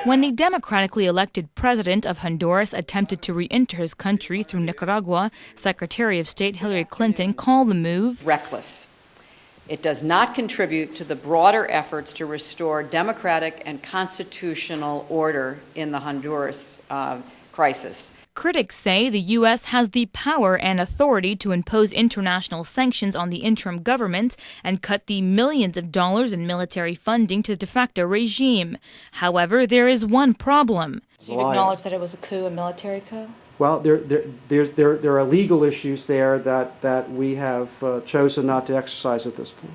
When the democratically elected president of Honduras attempted to re-enter his country through Nicaragua, Secretary of State Hillary Clinton called the move reckless. It does not contribute to the broader efforts to restore democratic and constitutional order in the Honduras crisis. Critics say the U.S. has the power and authority to impose international sanctions on the interim government and cut the millions of dollars in military funding to the de facto regime. However, there is one problem. Do you acknowledge that it was a coup, a military coup? Well, there are legal issues there that we have chosen not to exercise at this point.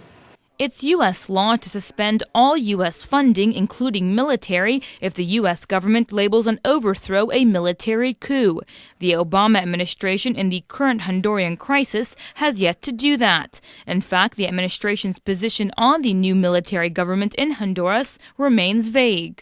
It's U.S. law to suspend all U.S. funding, including military, if the U.S. government labels an overthrow a military coup. The Obama administration in the current Honduran crisis has yet to do that. In fact, the administration's position on the new military government in Honduras remains vague.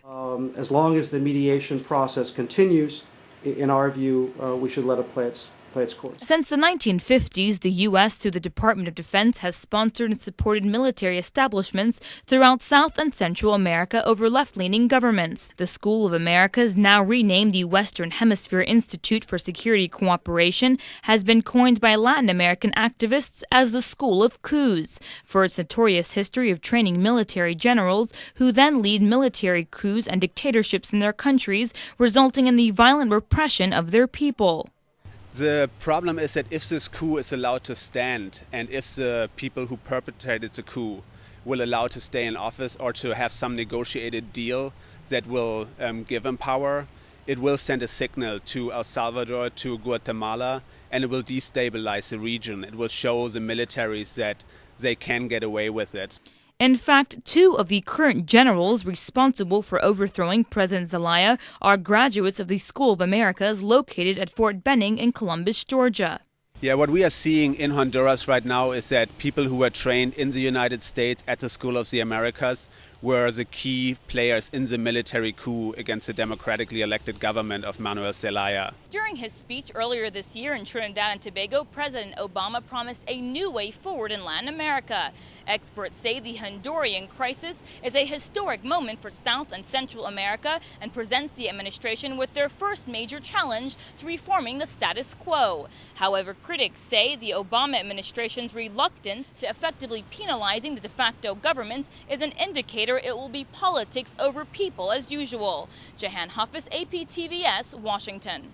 As long as the mediation process continues, in our view, we should let it play its course. Since the 1950s, the U.S., through the Department of Defense, has sponsored and supported military establishments throughout South and Central America over left-leaning governments. The School of Americas, now renamed the Western Hemisphere Institute for Security Cooperation, has been coined by Latin American activists as the School of Coups, for its notorious history of training military generals who then lead military coups and dictatorships in their countries, resulting in the violent repression of their people. The problem is that if this coup is allowed to stand, and if the people who perpetrated the coup will allow to stay in office or to have some negotiated deal that will give them power, it will send a signal to El Salvador, to Guatemala, and it will destabilize the region. It will show the militaries that they can get away with it. In fact, two of the current generals responsible for overthrowing President Zelaya are graduates of the School of Americas located at Fort Benning in Columbus, Georgia. Yeah, what we are seeing in Honduras right now is that people who were trained in the United States at the School of the Americas were the key players in the military coup against the democratically elected government of Manuel Zelaya. During his speech earlier this year in Trinidad and Tobago, President Obama promised a new way forward in Latin America. Experts say the Honduran crisis is a historic moment for South and Central America and presents the administration with their first major challenge to reforming the status quo. However, critics say the Obama administration's reluctance to effectively penalizing the de facto government is an indicator it will be politics over people as usual. Jahan Hafiz, APTVS, Washington.